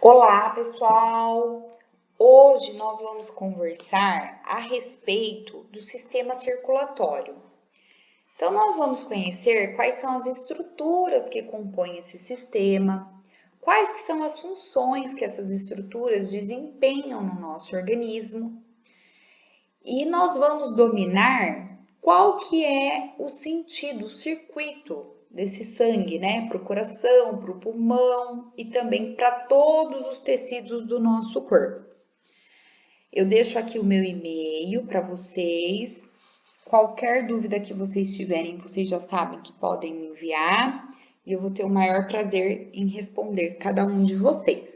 Olá, pessoal! Hoje nós vamos conversar a respeito do sistema circulatório. Então, nós vamos conhecer quais são as estruturas que compõem esse sistema, quais que são as funções que essas estruturas desempenham no nosso organismo e nós vamos dominar qual que é o sentido, o circuito desse sangue, né, para o coração, para o pulmão e também para todos os tecidos do nosso corpo. Eu deixo aqui o meu e-mail para vocês. Qualquer dúvida que vocês tiverem, vocês já sabem que podem me enviar e eu vou ter o maior prazer em responder cada um de vocês.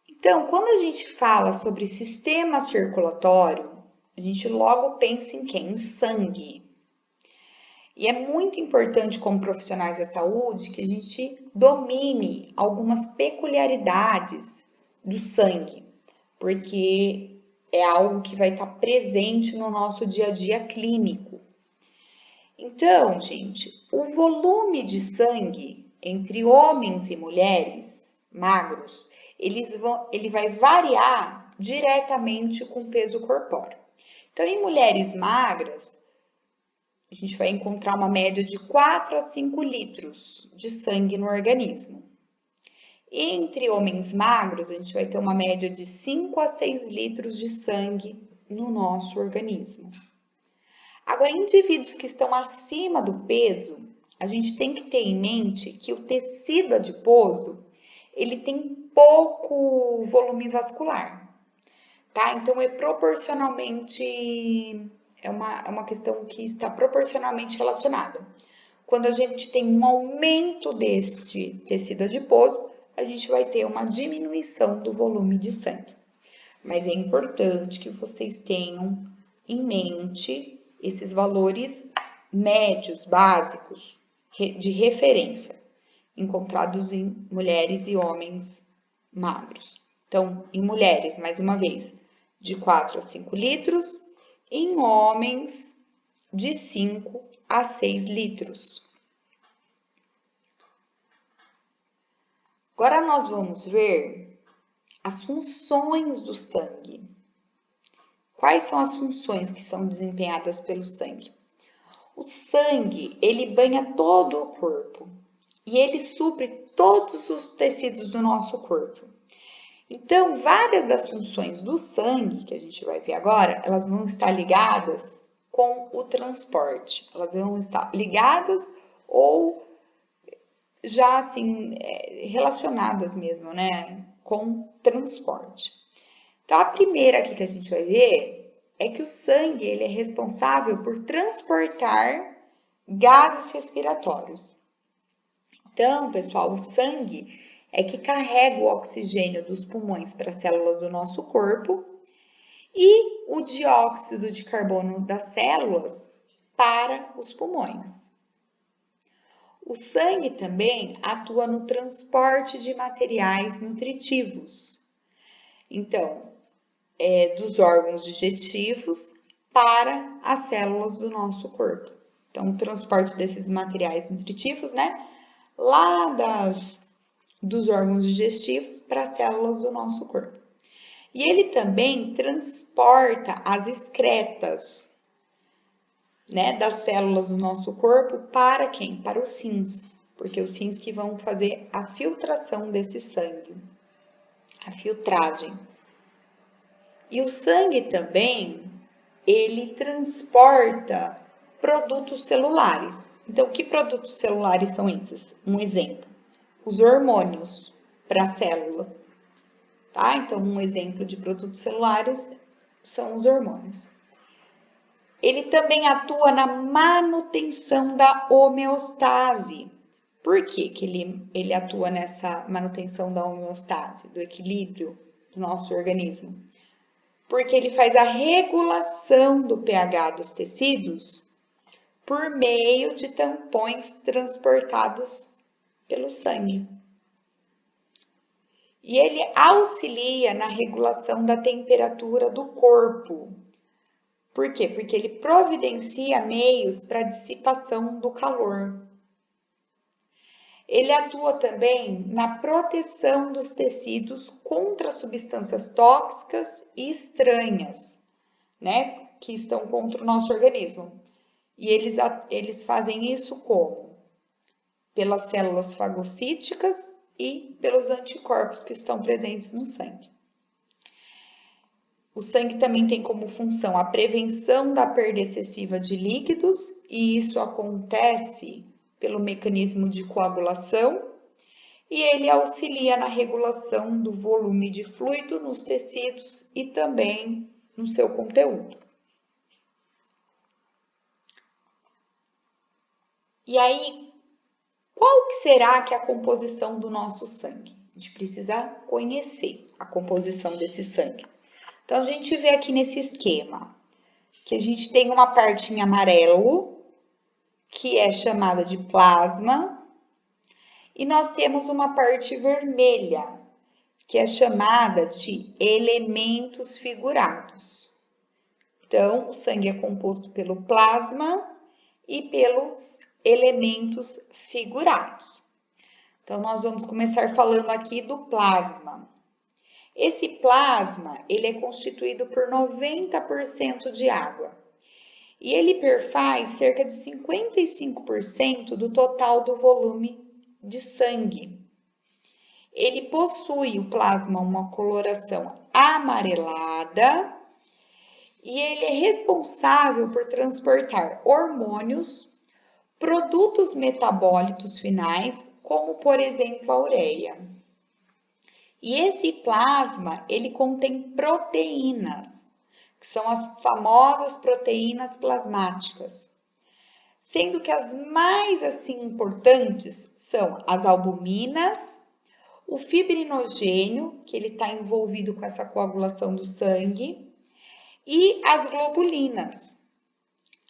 Então, quando a gente fala sobre sistema circulatório, a gente logo pensa em quem? Em sangue. E é muito importante, como profissionais da saúde, que a gente domine algumas peculiaridades do sangue, porque é algo que vai estar presente no nosso dia a dia clínico. Então, gente, o volume de sangue entre homens e mulheres magros, ele vai variar diretamente com o peso corpóreo. Então, em mulheres magras, a gente vai encontrar uma média de 4 a 5 litros de sangue no organismo. Entre homens magros, a gente vai ter uma média de 5 a 6 litros de sangue no nosso organismo. Agora, indivíduos que estão acima do peso, a gente tem que ter em mente que o tecido adiposo, ele tem pouco volume vascular, tá? Então, é uma questão que está proporcionalmente relacionada. Quando a gente tem um aumento deste tecido adiposo, a gente vai ter uma diminuição do volume de sangue. Mas é importante que vocês tenham em mente esses valores médios, básicos, de referência, encontrados em mulheres e homens magros. Então, em mulheres, mais uma vez, de 4 a 5 litros, em homens, de 5 a 6 litros. Agora nós vamos ver as funções do sangue. Quais são as funções que são desempenhadas pelo sangue? O sangue, ele banha todo o corpo e ele supre todos os tecidos do nosso corpo. Então, várias das funções do sangue, que a gente vai ver agora, elas vão estar ligadas com o transporte. Elas vão estar ligadas ou já assim relacionadas mesmo, né, com transporte. Então, a primeira aqui que a gente vai ver é que o sangue ele é responsável por transportar gases respiratórios. Então, pessoal, o sangue é que carrega o oxigênio dos pulmões para as células do nosso corpo e o dióxido de carbono das células para os pulmões. O sangue também atua no transporte de materiais nutritivos. Então, dos órgãos digestivos para as células do nosso corpo. Então, o transporte desses materiais nutritivos, né, dos órgãos digestivos para as células do nosso corpo. E ele também transporta as excretas, né, das células do nosso corpo para quem? Para os rins, porque os rins que vão fazer a filtração desse sangue, a filtragem. E o sangue também, ele transporta produtos celulares. Então, que produtos celulares são esses? Um exemplo, os hormônios para as células, tá? Então, um exemplo de produtos celulares são os hormônios. Ele também atua na manutenção da homeostase. Por que ele atua nessa manutenção da homeostase, do equilíbrio do nosso organismo? Porque ele faz a regulação do pH dos tecidos por meio de tampões transportados pelo sangue. E ele auxilia na regulação da temperatura do corpo. Por quê? Porque ele providencia meios para dissipação do calor. Ele atua também na proteção dos tecidos contra substâncias tóxicas e estranhas, né, que estão contra o nosso organismo. E eles fazem isso como? Pelas células fagocíticas e pelos anticorpos que estão presentes no sangue. O sangue também tem como função a prevenção da perda excessiva de líquidos, e isso acontece pelo mecanismo de coagulação, e ele auxilia na regulação do volume de fluido nos tecidos e também no seu conteúdo. E aí, qual que será que é a composição do nosso sangue? A gente precisa conhecer a composição desse sangue. Então, a gente vê aqui nesse esquema que a gente tem uma parte em amarelo, que é chamada de plasma, e nós temos uma parte vermelha, que é chamada de elementos figurados. Então, o sangue é composto pelo plasma e pelos elementos figurados. Então, nós vamos começar falando aqui do plasma. Esse plasma, ele é constituído por 90% de água. E ele perfaz cerca de 55% do total do volume de sangue. Ele possui, o plasma, uma coloração amarelada e ele é responsável por transportar hormônios, produtos metabólitos finais, como por exemplo a ureia. E esse plasma, ele contém proteínas, que são as famosas proteínas plasmáticas, sendo que as mais assim importantes são as albuminas, o fibrinogênio, que ele está envolvido com essa coagulação do sangue, e as globulinas,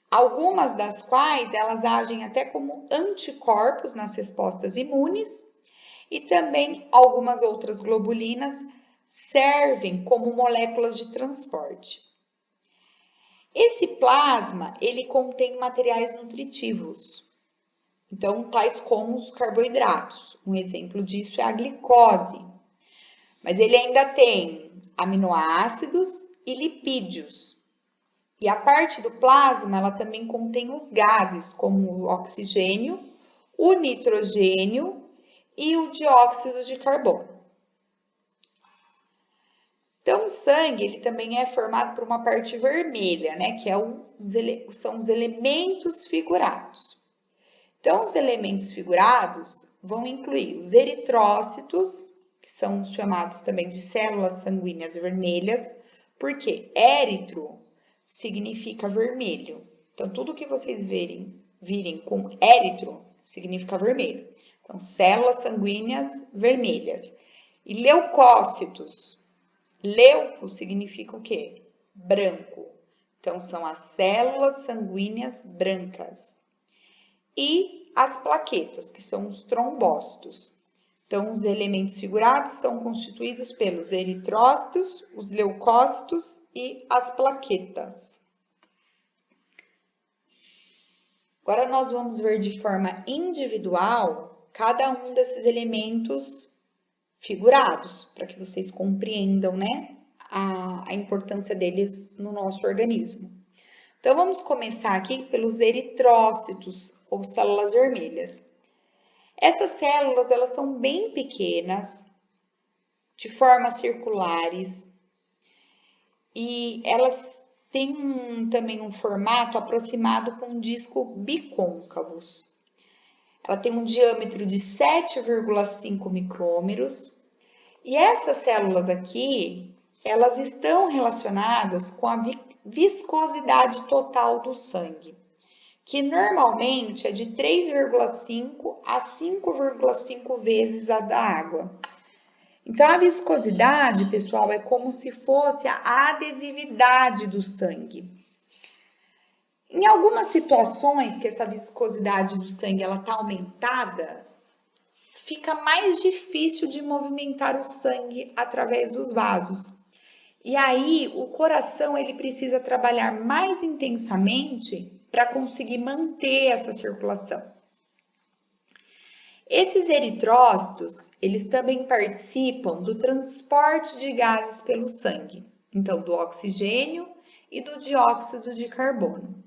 algumas das quais elas agem até como anticorpos nas respostas imunes, e também algumas outras globulinas servem como moléculas de transporte. Esse plasma, ele contém materiais nutritivos, então tais como os carboidratos. Um exemplo disso é a glicose, mas ele ainda tem aminoácidos e lipídios. E a parte do plasma, ela também contém os gases, como o oxigênio, o nitrogênio e o dióxido de carbono. Então, o sangue, ele também é formado por uma parte vermelha, né, que são os elementos figurados. Então, os elementos figurados vão incluir os eritrócitos, que são chamados também de células sanguíneas vermelhas, porque éritro significa vermelho. Então, tudo que vocês virem com éritro significa vermelho. Então, células sanguíneas vermelhas. E leucócitos. Leuco significa o quê? Branco. Então, são as células sanguíneas brancas. E as plaquetas, que são os trombócitos. Então, os elementos figurados são constituídos pelos eritrócitos, os leucócitos e as plaquetas. Agora, nós vamos ver de forma individual cada um desses elementos figurados, para que vocês compreendam, né, a importância deles no nosso organismo. Então, vamos começar aqui pelos eritrócitos, ou células vermelhas. Essas células, elas são bem pequenas, de formas circulares, e elas têm também um formato aproximado com um disco bicôncavos. Ela tem um diâmetro de 7,5 micrômetros, e essas células aqui, elas estão relacionadas com a viscosidade total do sangue, que normalmente é de 3,5 a 5,5 vezes a da água. Então, a viscosidade, pessoal, é como se fosse a adesividade do sangue. Em algumas situações que essa viscosidade do sangue está aumentada, fica mais difícil de movimentar o sangue através dos vasos. E aí, o coração ele precisa trabalhar mais intensamente para conseguir manter essa circulação. Esses eritrócitos, eles também participam do transporte de gases pelo sangue, então do oxigênio e do dióxido de carbono.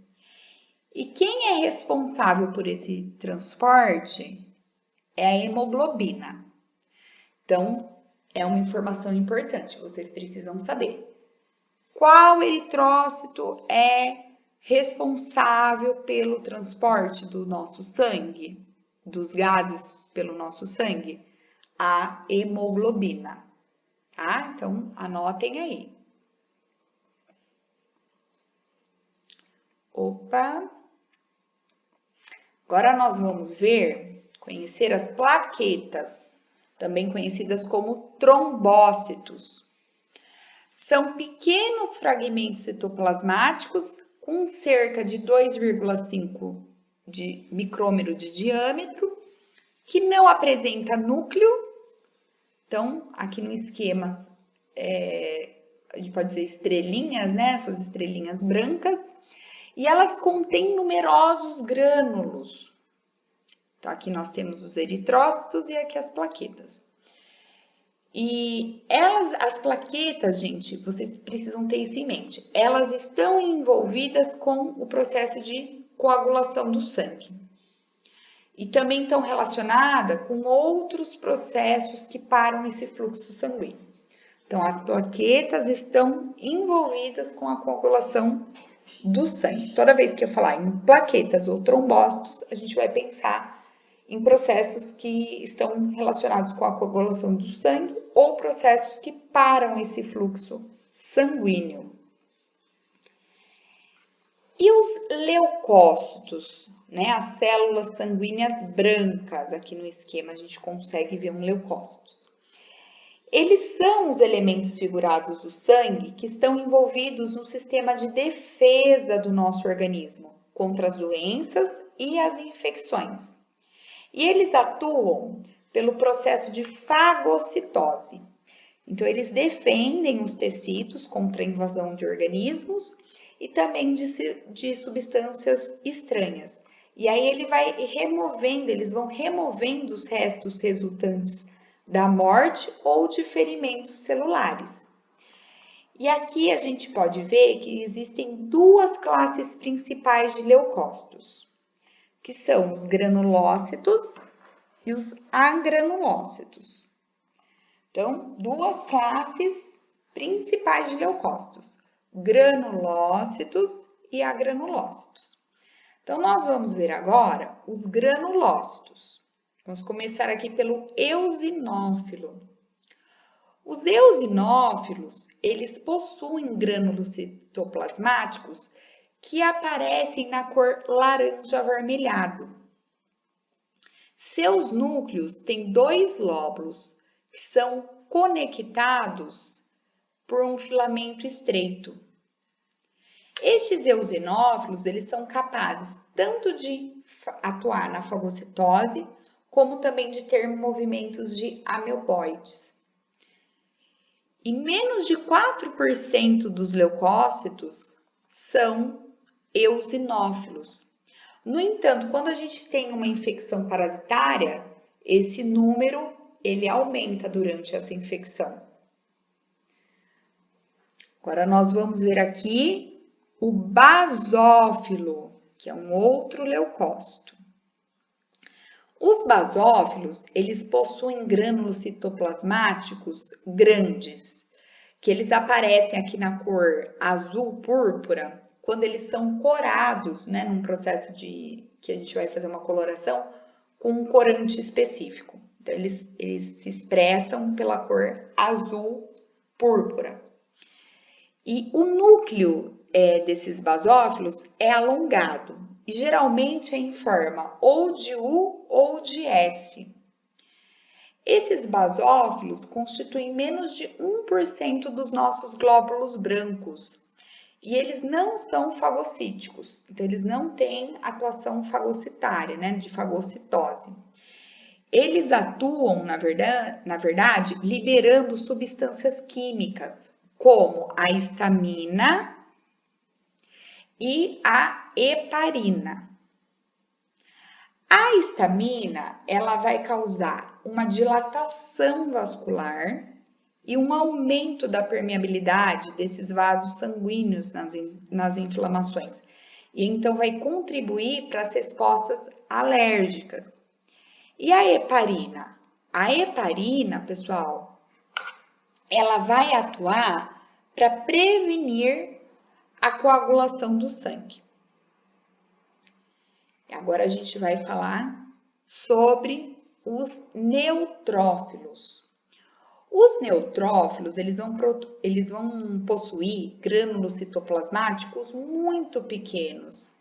E quem é responsável por esse transporte é a hemoglobina. Então, é uma informação importante, vocês precisam saber. Qual eritrócito é responsável pelo transporte do nosso sangue, dos gases pelo nosso sangue? A hemoglobina, tá? Então, anotem aí. Opa! Agora nós vamos conhecer as plaquetas, também conhecidas como trombócitos. São pequenos fragmentos citoplasmáticos com cerca de 2,5 de micrômetro de diâmetro, que não apresenta núcleo. Então, aqui no esquema, a gente pode dizer estrelinhas, né? Essas estrelinhas brancas. E elas contêm numerosos grânulos. Então, aqui nós temos os eritrócitos e aqui as plaquetas. E as plaquetas, gente, vocês precisam ter isso em mente. Elas estão envolvidas com o processo de coagulação do sangue. E também estão relacionadas com outros processos que param esse fluxo sanguíneo. Então, as plaquetas estão envolvidas com a coagulação do sangue. Toda vez que eu falar em plaquetas ou trombócitos, a gente vai pensar em processos que estão relacionados com a coagulação do sangue ou processos que param esse fluxo sanguíneo. E os leucócitos, né? As células sanguíneas brancas, aqui no esquema a gente consegue ver um leucócito. Eles são os elementos figurados do sangue que estão envolvidos no sistema de defesa do nosso organismo contra as doenças e as infecções. E eles atuam pelo processo de fagocitose. Então, eles defendem os tecidos contra a invasão de organismos e também de substâncias estranhas. E aí eles vão removendo os restos resultantes da morte ou de ferimentos celulares. E aqui a gente pode ver que existem duas classes principais de leucócitos, que são os granulócitos e os agranulócitos. Então, duas classes principais de leucócitos, granulócitos e agranulócitos. Então, nós vamos ver agora os granulócitos. Vamos começar aqui pelo eosinófilo. Os eosinófilos, eles possuem grânulos citoplasmáticos que aparecem na cor laranja avermelhado. Seus núcleos têm dois lóbulos que são conectados por um filamento estreito. Estes eosinófilos, eles são capazes tanto de atuar na fagocitose, como também de ter movimentos de amoeboides. E menos de 4% dos leucócitos são eosinófilos. No entanto, quando a gente tem uma infecção parasitária, esse número ele aumenta durante essa infecção. Agora nós vamos ver aqui o basófilo, que é um outro leucócito. Os basófilos, eles possuem grânulos citoplasmáticos grandes, que eles aparecem aqui na cor azul púrpura, quando eles são corados, né, num processo que a gente vai fazer uma coloração com um corante específico. Então, eles se expressam pela cor azul púrpura. E o núcleo desses basófilos é alongado e geralmente é em forma ou de U ou de S. Esses basófilos constituem menos de 1% dos nossos glóbulos brancos e eles não são fagocíticos, então eles não têm atuação fagocitária, né, de fagocitose. Eles atuam, na verdade, liberando substâncias químicas, como a histamina e a heparina. A histamina, ela vai causar uma dilatação vascular e um aumento da permeabilidade desses vasos sanguíneos nas inflamações. E então vai contribuir para as respostas alérgicas. E a heparina? A heparina, pessoal, ela vai atuar para prevenir a coagulação do sangue. Agora a gente vai falar sobre os neutrófilos. Os neutrófilos, eles vão possuir grânulos citoplasmáticos muito pequenos,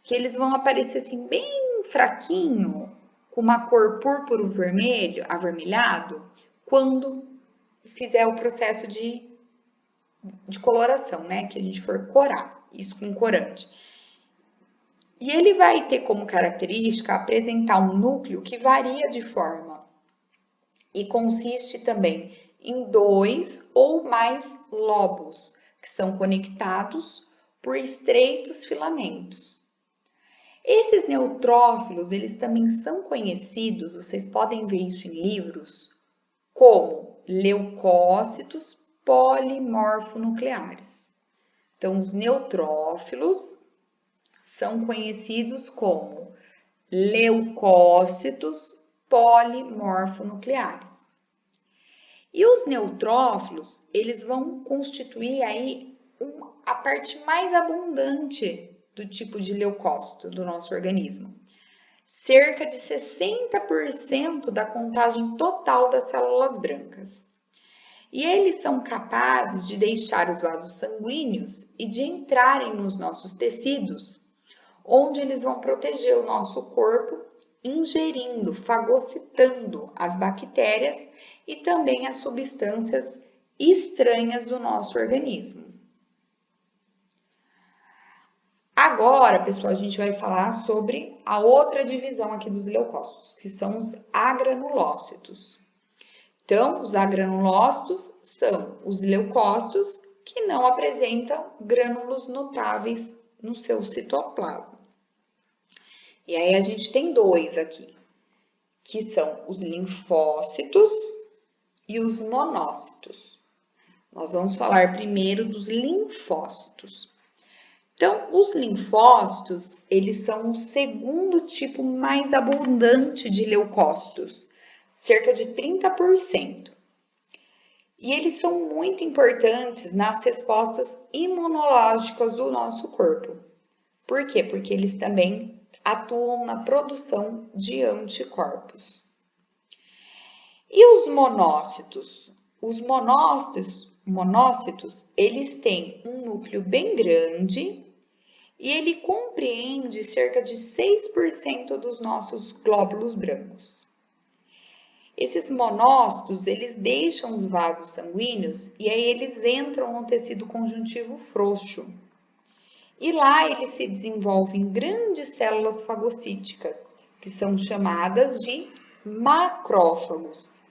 que eles vão aparecer assim bem fraquinho, com uma cor púrpura vermelho, avermelhado, quando fizer o processo de coloração, né? Que a gente for corar, isso com corante. E ele vai ter como característica apresentar um núcleo que varia de forma e consiste também em 2 ou mais lobos, que são conectados por estreitos filamentos. Esses neutrófilos, eles também são conhecidos, vocês podem ver isso em livros, como leucócitos polimorfonucleares. Então, os neutrófilos são conhecidos como leucócitos polimorfonucleares. E os neutrófilos, eles vão constituir aí a parte mais abundante do tipo de leucócito do nosso organismo. Cerca de 60% da contagem total das células brancas. E eles são capazes de deixar os vasos sanguíneos e de entrarem nos nossos tecidos, onde eles vão proteger o nosso corpo, ingerindo, fagocitando as bactérias e também as substâncias estranhas do nosso organismo. Agora, pessoal, a gente vai falar sobre a outra divisão aqui dos leucócitos, que são os agranulócitos. Então, os agranulócitos são os leucócitos que não apresentam grânulos notáveis no seu citoplasma. E aí a gente tem 2 aqui, que são os linfócitos e os monócitos. Nós vamos falar primeiro dos linfócitos. Então, os linfócitos, eles são o segundo tipo mais abundante de leucócitos, cerca de 30%. E eles são muito importantes nas respostas imunológicas do nosso corpo. Por quê? Porque eles também atuam na produção de anticorpos. E os monócitos? Os monócitos, eles têm um núcleo bem grande e ele compreende cerca de 6% dos nossos glóbulos brancos. Esses monócitos, eles deixam os vasos sanguíneos e aí eles entram no tecido conjuntivo frouxo. E lá eles se desenvolvem em grandes células fagocíticas, que são chamadas de macrófagos.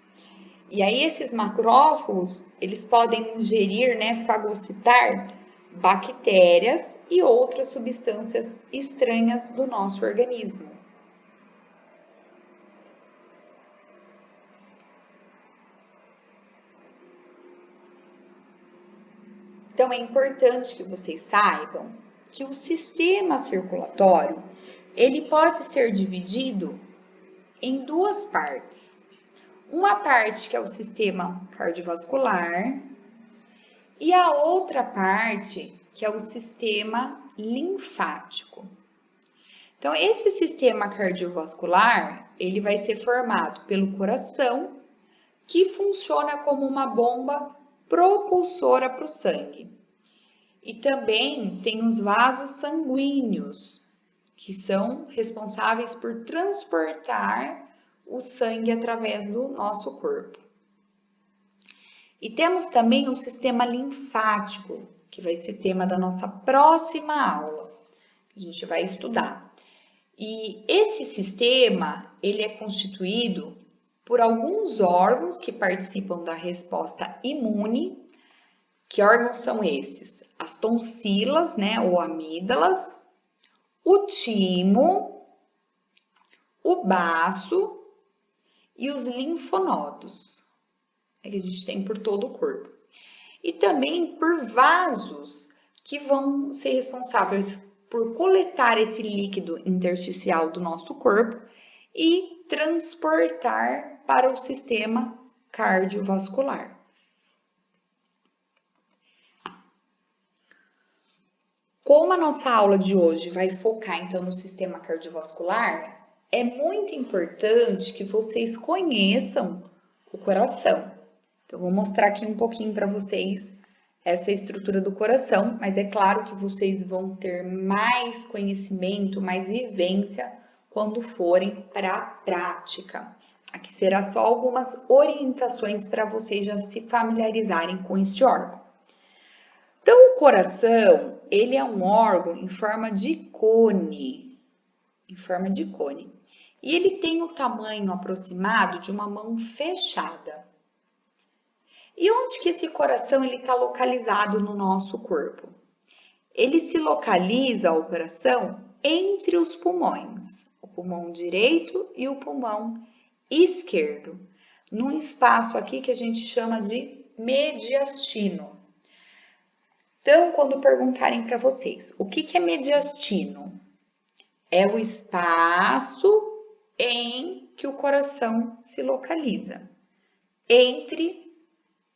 E aí esses macrófagos, eles podem ingerir, fagocitar bactérias e outras substâncias estranhas do nosso organismo. Então é importante que vocês saibam que o sistema circulatório, ele pode ser dividido em 2 partes. Uma parte que é o sistema cardiovascular e a outra parte que é o sistema linfático. Então, esse sistema cardiovascular, ele vai ser formado pelo coração, que funciona como uma bomba propulsora para o sangue. E também tem os vasos sanguíneos, que são responsáveis por transportar o sangue através do nosso corpo. E temos também o sistema linfático, que vai ser tema da nossa próxima aula, que a gente vai estudar. E esse sistema, ele é constituído por alguns órgãos que participam da resposta imune. Que órgãos são esses? As tonsilas, ou amígdalas, o timo, o baço e os linfonodos, que a gente tem por todo o corpo. E também por vasos que vão ser responsáveis por coletar esse líquido intersticial do nosso corpo e transportar para o sistema cardiovascular. Como a nossa aula de hoje vai focar então no sistema cardiovascular, é muito importante que vocês conheçam o coração. Então, vou mostrar aqui um pouquinho para vocês essa estrutura do coração, mas é claro que vocês vão ter mais conhecimento, mais vivência quando forem para a prática. Aqui será só algumas orientações para vocês já se familiarizarem com este órgão. Então, o coração, ele é um órgão em forma de cone, E ele tem o tamanho aproximado de uma mão fechada. E onde que esse coração ele está localizado no nosso corpo? Ele se localiza, o coração, entre os pulmões, o pulmão direito e o pulmão esquerdo, num espaço aqui que a gente chama de mediastino. Então, quando perguntarem para vocês, o que é mediastino? É o espaço em que o coração se localiza, entre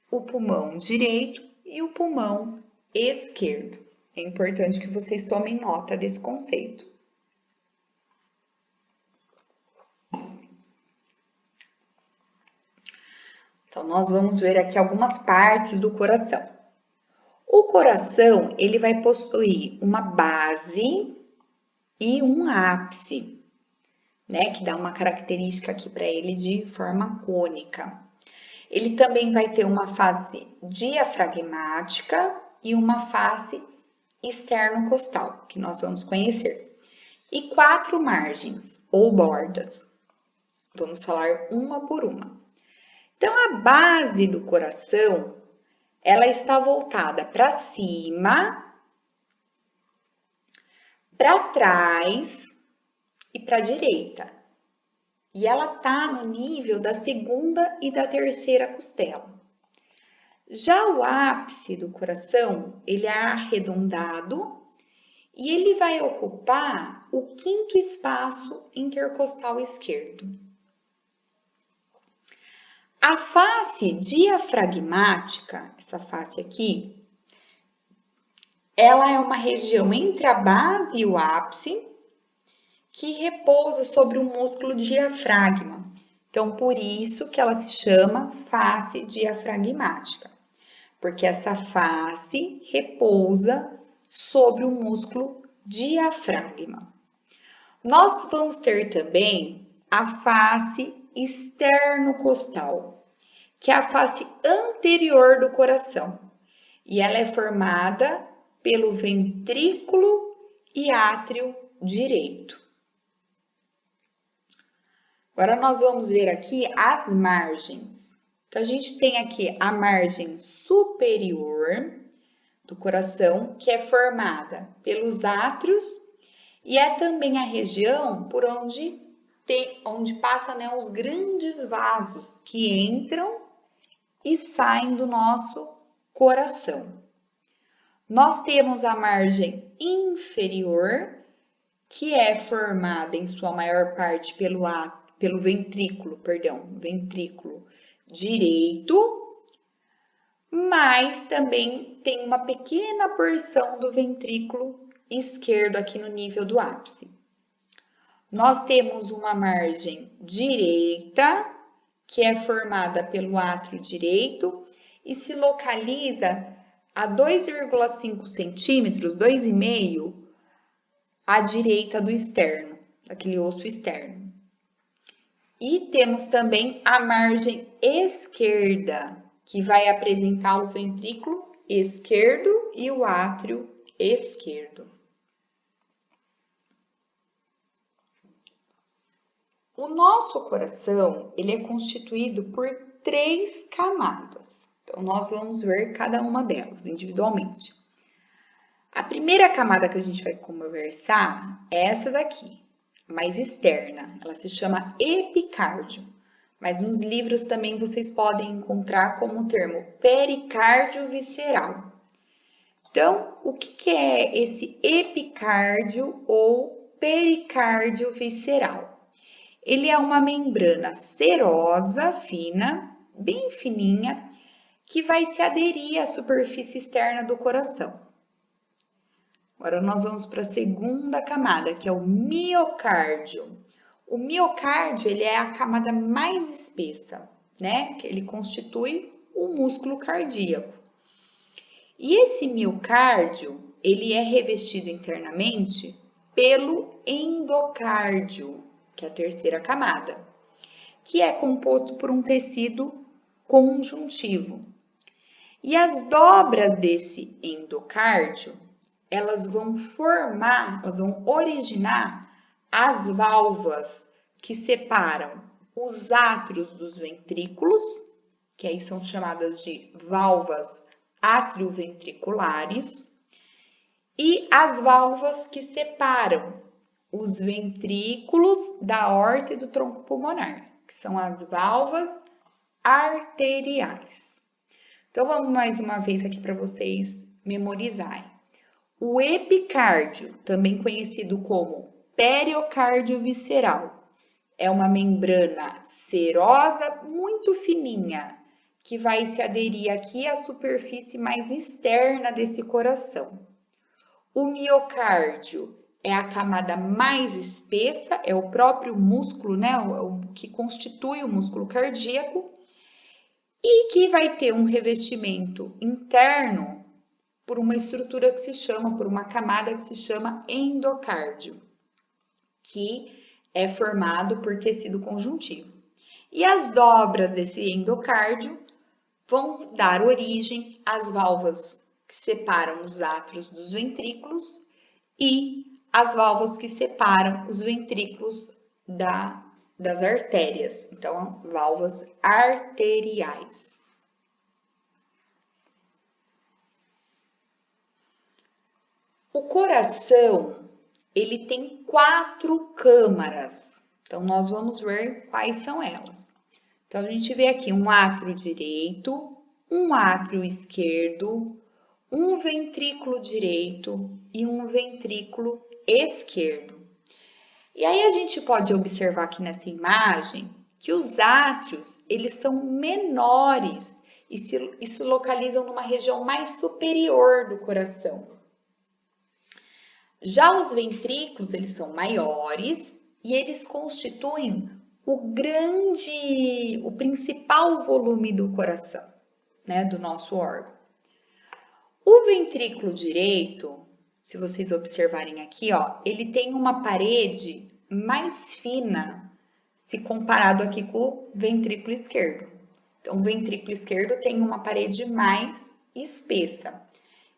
o pulmão direito e o pulmão esquerdo. É importante que vocês tomem nota desse conceito. Então, nós vamos ver aqui algumas partes do coração. O coração, ele vai possuir uma base e um ápice, né? Que dá uma característica aqui para ele de forma cônica. Ele também vai ter uma face diafragmática e uma face externo-costal, que nós vamos conhecer. E 4 margens ou bordas. Vamos falar uma por uma. Então, a base do coração, ela está voltada para cima, para trás e para a direita. E ela está no nível da segunda e da terceira costela. Já o ápice do coração, ele é arredondado e ele vai ocupar o 5º espaço intercostal esquerdo. A face diafragmática, essa face aqui, ela é uma região entre a base e o ápice que repousa sobre o músculo diafragma. Então, por isso que ela se chama face diafragmática, porque essa face repousa sobre o músculo diafragma. Nós vamos ter também a face externo-costal, que é a face anterior do coração, e ela é formada pelo ventrículo e átrio direito. Agora, nós vamos ver aqui as margens. Então, a gente tem aqui a margem superior do coração, que é formada pelos átrios e é também a região por onde passam, né, os grandes vasos que entram e saem do nosso coração. Nós temos a margem inferior, que é formada em sua maior parte pelo ventrículo direito, mas também tem uma pequena porção do ventrículo esquerdo aqui no nível do ápice. Nós temos uma margem direita, que é formada pelo átrio direito e se localiza a 2,5 centímetros, 2,5, à direita do externo, daquele osso externo. E temos também a margem esquerda, que vai apresentar o ventrículo esquerdo e o átrio esquerdo. O nosso coração, ele é constituído por 3 camadas. Então, nós vamos ver cada uma delas individualmente. A primeira camada que a gente vai conversar é essa daqui, mais externa. Ela se chama epicárdio, mas nos livros também vocês podem encontrar como o termo pericárdio visceral. Então, o que é esse epicárdio ou pericárdio visceral? Ele é uma membrana serosa, fina, bem fininha, que vai se aderir à superfície externa do coração. Agora nós vamos para a segunda camada, que é o miocárdio. O miocárdio, ele é a camada mais espessa, né? Que ele constitui o músculo cardíaco. E esse miocárdio, ele é revestido internamente pelo endocárdio, que é a terceira camada, que é composto por um tecido conjuntivo. E as dobras desse endocárdio, elas vão originar as válvulas que separam os átrios dos ventrículos, que aí são chamadas de válvulas atrioventriculares, e as válvulas que separam os ventrículos da aorta e do tronco pulmonar, que são as válvulas arteriais. Então, vamos mais uma vez aqui para vocês memorizarem. O epicárdio, também conhecido como pericárdio visceral, é uma membrana serosa muito fininha, que vai se aderir aqui à superfície mais externa desse coração. O miocárdio é a camada mais espessa, é o próprio músculo, né, o que constitui o músculo cardíaco, e que vai ter um revestimento interno por uma estrutura que se chama, por uma camada que se chama endocárdio, que é formado por tecido conjuntivo. E as dobras desse endocárdio vão dar origem às válvulas que separam os átrios dos ventrículos e as válvulas que separam os ventrículos das artérias. Então, válvulas arteriais. O coração, ele tem 4 câmaras. Então, nós vamos ver quais são elas. Então, a gente vê aqui um átrio direito, um átrio esquerdo, um ventrículo direito e um ventrículo esquerdo. E aí, a gente pode observar aqui nessa imagem que os átrios, eles são menores e se localizam numa região mais superior do coração. Já os ventrículos, eles são maiores e eles constituem o principal volume do coração, né, do nosso órgão. O ventrículo direito, se vocês observarem aqui, ó, ele tem uma parede mais fina se comparado aqui com o ventrículo esquerdo. Então, o ventrículo esquerdo tem uma parede mais espessa.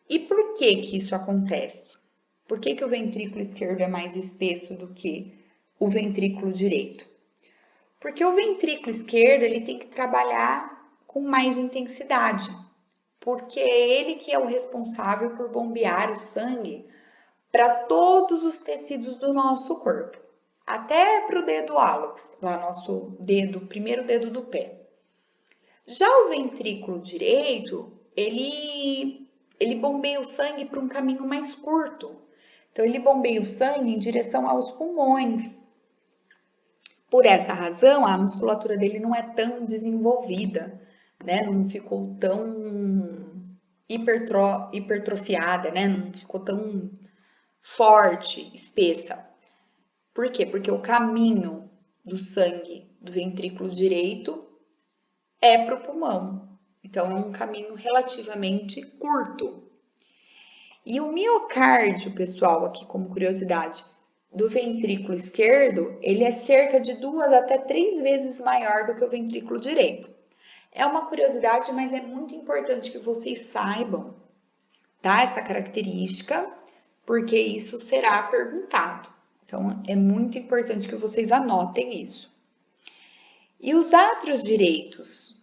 E por que que isso acontece? Por que que o ventrículo esquerdo é mais espesso do que o ventrículo direito? Porque o ventrículo esquerdo, ele tem que trabalhar com mais intensidade, porque é ele que é o responsável por bombear o sangue para todos os tecidos do nosso corpo, até para o dedo hálux, lá nosso dedo, primeiro dedo do pé. Já o ventrículo direito, ele bombeia o sangue para um caminho mais curto. Então, ele bombeia o sangue em direção aos pulmões. Por essa razão, a musculatura dele não é tão desenvolvida, né? Não ficou tão hipertrofiada, né? Não ficou tão forte, espessa. Por quê? Porque o caminho do sangue do ventrículo direito é para o pulmão. Então, é um caminho relativamente curto. E o miocárdio, pessoal, aqui como curiosidade, do ventrículo esquerdo, ele é cerca de 2 até 3 vezes maior do que o ventrículo direito. É uma curiosidade, mas é muito importante que vocês saibam, tá? Essa característica, porque isso será perguntado. Então, é muito importante que vocês anotem isso. E os átrios direitos,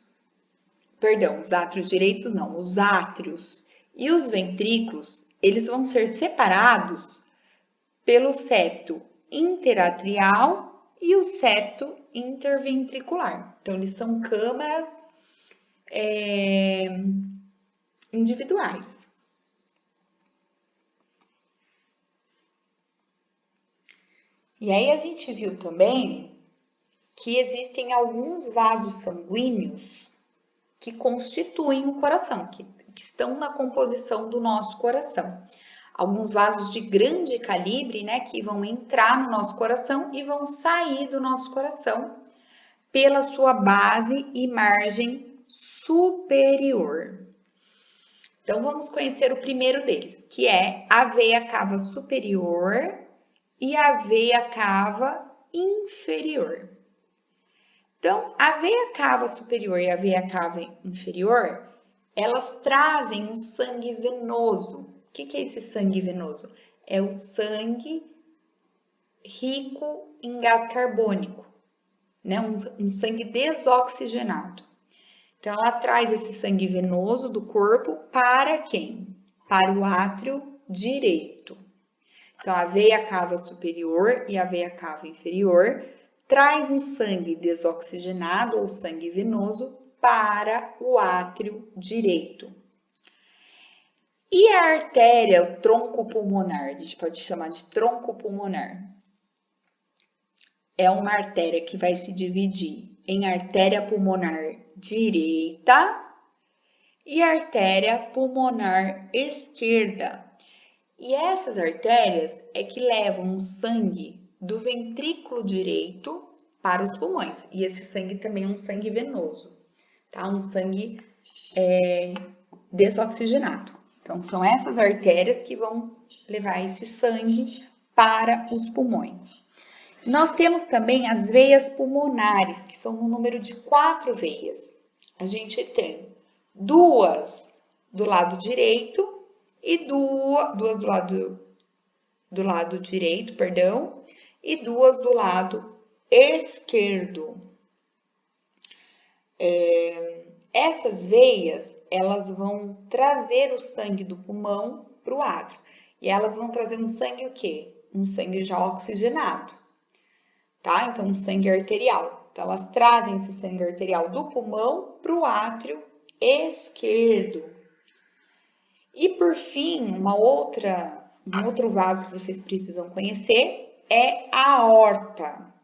os átrios direitos não, os átrios e os ventrículos, eles vão ser separados pelo septo interatrial e o septo interventricular. Então, eles são câmaras individuais. E aí a gente viu também que existem alguns vasos sanguíneos que constituem o coração, que estão na composição do nosso coração. Alguns vasos de grande calibre, né, que vão entrar no nosso coração e vão sair do nosso coração pela sua base e margem superior. Então, vamos conhecer o primeiro deles, que é a veia cava superior e a veia cava inferior. Então, a veia cava superior e a veia cava inferior, elas trazem um sangue venoso. O que é esse sangue venoso? É o sangue rico em gás carbônico, né? Um sangue desoxigenado. Então, ela traz esse sangue venoso do corpo para quem? Para o átrio direito. Então, a veia cava superior e a veia cava inferior traz um sangue desoxigenado ou sangue venoso para o átrio direito. E a artéria, o tronco pulmonar, a gente pode chamar de tronco pulmonar, é uma artéria que vai se dividir em artéria pulmonar direita e artéria pulmonar esquerda. E essas artérias é que levam o sangue do ventrículo direito para os pulmões. E esse sangue também é um sangue venoso, tá? Um sangue desoxigenado. Então, são essas artérias que vão levar esse sangue para os pulmões. Nós temos também as veias pulmonares, que são no número de 4 veias. A gente tem 2 do lado direito e 2 do lado direito, perdão, e 2 do lado esquerdo. Essas veias, elas vão trazer o sangue do pulmão para o átrio. E elas vão trazer um sangue o quê? Um sangue já oxigenado, tá? Então, um sangue arterial. Então, elas trazem esse sangue arterial do pulmão para o átrio esquerdo. E, por fim, um outro vaso que vocês precisam conhecer é a aorta.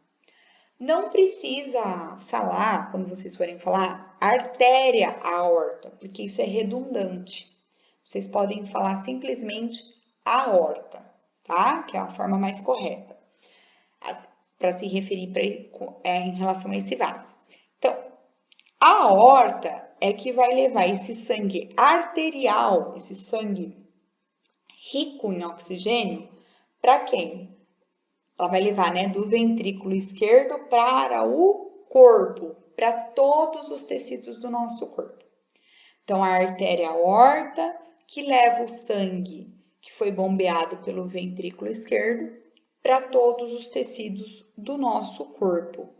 Não precisa falar, quando vocês forem falar, artéria aorta, porque isso é redundante. Vocês podem falar simplesmente aorta, tá? Que é a forma mais correta para se referir em relação a esse vaso. Então, a aorta é que vai levar esse sangue arterial, esse sangue rico em oxigênio, para quem? Ela vai levar, né, do ventrículo esquerdo para o corpo, para todos os tecidos do nosso corpo. Então, a artéria aorta, que leva o sangue que foi bombeado pelo ventrículo esquerdo para todos os tecidos do nosso corpo.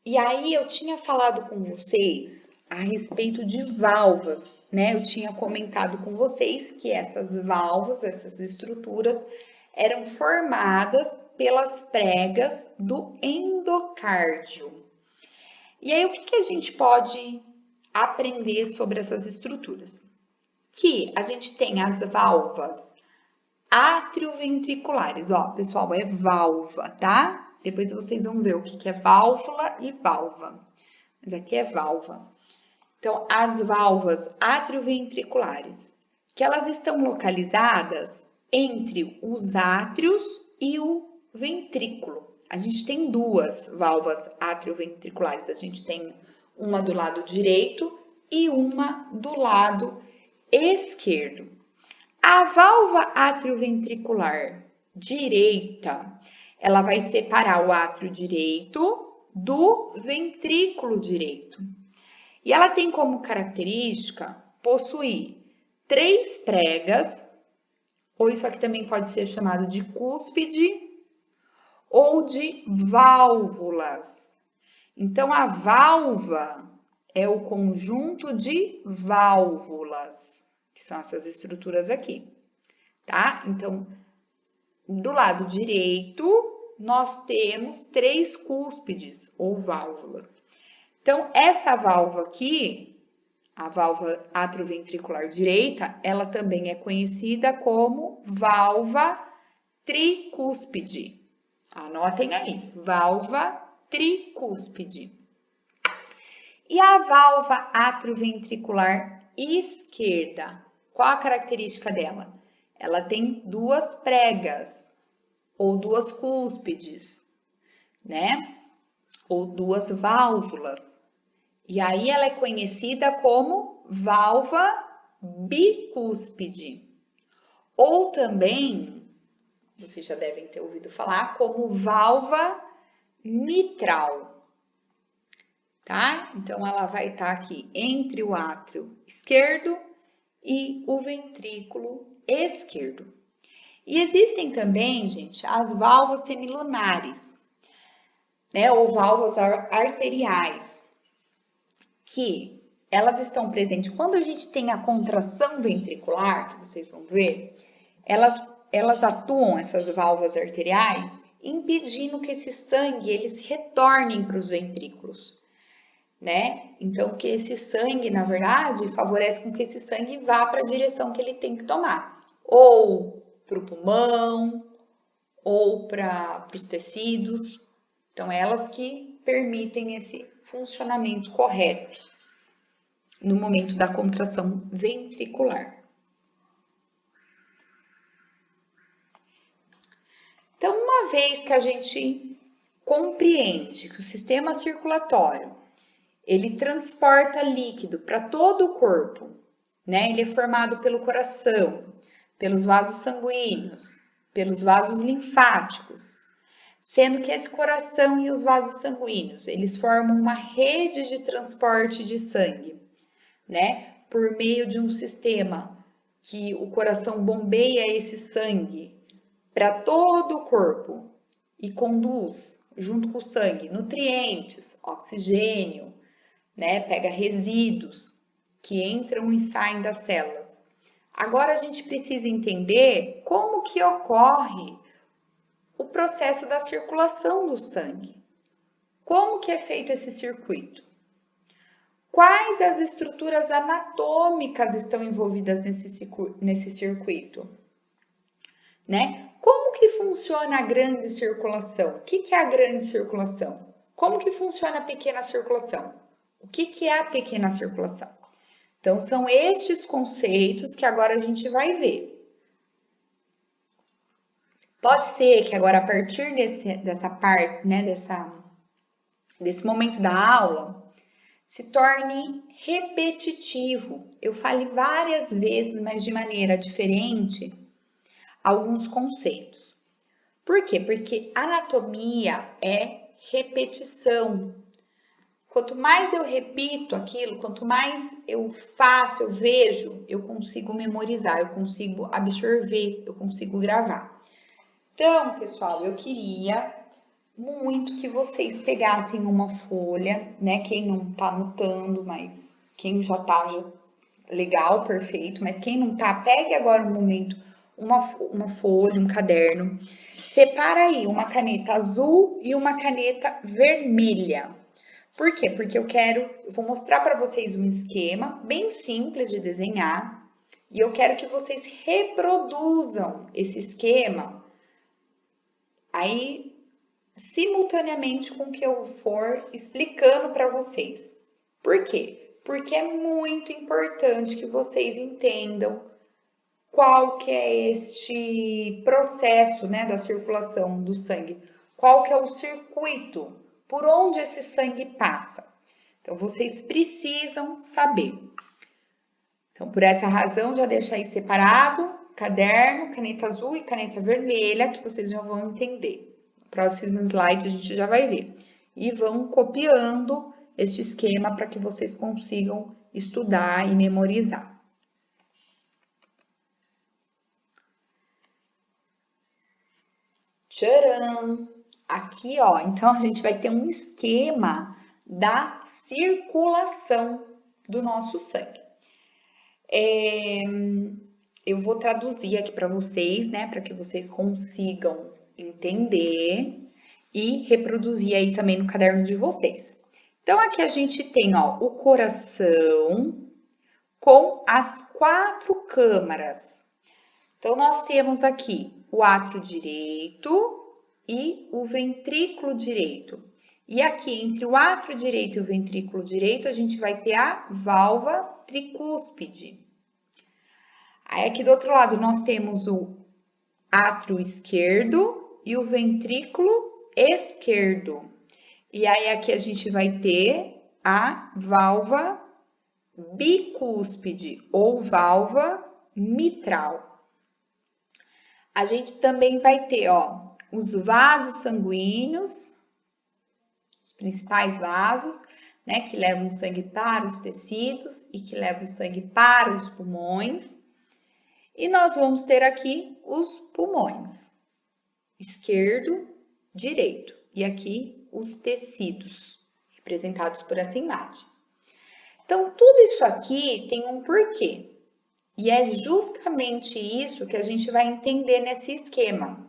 E aí, eu tinha falado com vocês a respeito de válvulas, né? Eu tinha comentado com vocês que essas válvulas, essas estruturas, eram formadas pelas pregas do endocárdio. E aí, o que a gente pode aprender sobre essas estruturas? Que a gente tem as válvulas atrioventriculares. Ó, pessoal, é válvula, tá? Depois vocês vão ver o que é válvula e válva. Mas aqui é válvula. Então, as válvulas atrioventriculares, que elas estão localizadas entre os átrios e o ventrículo. A gente tem 2 válvulas atrioventriculares. A gente tem uma do lado direito e uma do lado esquerdo. A válvula atrioventricular direita, ela vai separar o átrio direito do ventrículo direito. E ela tem como característica possuir 3 pregas, ou isso aqui também pode ser chamado de cúspide ou de válvulas. Então, a válvula é o conjunto de válvulas, que são essas estruturas aqui. tá? Então, do lado direito, nós temos 3 cúspides ou válvulas. Então, essa válvula aqui, a válvula atrioventricular direita, ela também é conhecida como válvula tricúspide. Anotem aí, válvula tricúspide. E a válvula atrioventricular esquerda, qual a característica dela? Ela tem 2 pregas, ou 2 cúspides, né? Ou 2 válvulas. E aí ela é conhecida como válvula bicúspide. Ou também, vocês já devem ter ouvido falar, como válvula mitral. Tá? Então, ela vai estar aqui entre o átrio esquerdo e o ventrículo esquerdo. E existem também, gente, as válvulas semilunares, né? Ou válvulas arteriais, que elas estão presentes quando a gente tem a contração ventricular, que vocês vão ver, elas atuam, essas válvulas arteriais, impedindo que esse sangue eles retornem para os ventrículos, né? Então, que esse sangue, na verdade, favorece com que esse sangue vá para a direção que ele tem que tomar, ou para o pulmão, ou para os tecidos. Então, elas que permitem esse funcionamento correto no momento da contração ventricular. Então, uma vez que a gente compreende que o sistema circulatório ele transporta líquido para todo o corpo, né? Ele é formado pelo coração, pelos vasos sanguíneos, pelos vasos linfáticos, sendo que esse coração e os vasos sanguíneos, eles formam uma rede de transporte de sangue, né? Por meio de um sistema que o coração bombeia esse sangue para todo o corpo e conduz, junto com o sangue, nutrientes, oxigênio, né? Pega resíduos que entram e saem das células. Agora a gente precisa entender como que ocorre o processo da circulação do sangue. Como que é feito esse circuito? Quais as estruturas anatômicas estão envolvidas nesse circuito? Né? Como que funciona a grande circulação? O que é a grande circulação? Como que funciona a pequena circulação? O que é a pequena circulação? Então, são estes conceitos que agora a gente vai ver. Pode ser que agora, a partir dessa parte, né, desse momento da aula, se torne repetitivo. Eu fale várias vezes, mas de maneira diferente, alguns conceitos. Por quê? Porque anatomia é repetição. Quanto mais eu repito aquilo, quanto mais eu faço, eu vejo, eu consigo memorizar, eu consigo absorver, eu consigo gravar. Então, pessoal, eu queria muito que vocês pegassem uma folha, né? Quem não tá anotando, mas quem já tá, legal, perfeito. Mas quem não tá, pegue agora um momento uma folha, um caderno. Separa aí uma caneta azul e uma caneta vermelha. Por quê? Porque eu vou mostrar para vocês um esquema bem simples de desenhar e eu quero que vocês reproduzam esse esquema aí simultaneamente com o que eu for explicando para vocês. Por quê? Porque é muito importante que vocês entendam qual que é este processo, né, da circulação do sangue, qual que é o circuito, por onde esse sangue passa. Então, vocês precisam saber. Então, por essa razão, já deixa aí separado, caderno, caneta azul e caneta vermelha, que vocês já vão entender. No próximo slide a gente já vai ver. E vão copiando este esquema para que vocês consigam estudar e memorizar. Tcharam! Aqui, ó, então a gente vai ter um esquema da circulação do nosso sangue. eu vou traduzir aqui para vocês, né, para que vocês consigam entender e reproduzir aí também no caderno de vocês. Então, aqui a gente tem, ó, o coração com as 4 câmaras. Então, nós temos aqui o átrio direito e o ventrículo direito. E aqui, entre o átrio direito e o ventrículo direito, a gente vai ter a válvula tricúspide. Aí, aqui do outro lado, nós temos o átrio esquerdo e o ventrículo esquerdo. E aí, aqui a gente vai ter a válvula bicúspide ou válvula mitral. A gente também vai ter, ó, os vasos sanguíneos, os principais vasos, né, que levam o sangue para os tecidos e que levam o sangue para os pulmões. E nós vamos ter aqui os pulmões, esquerdo, direito, e aqui os tecidos, representados por essa imagem. Então, tudo isso aqui tem um porquê. E é justamente isso que a gente vai entender nesse esquema.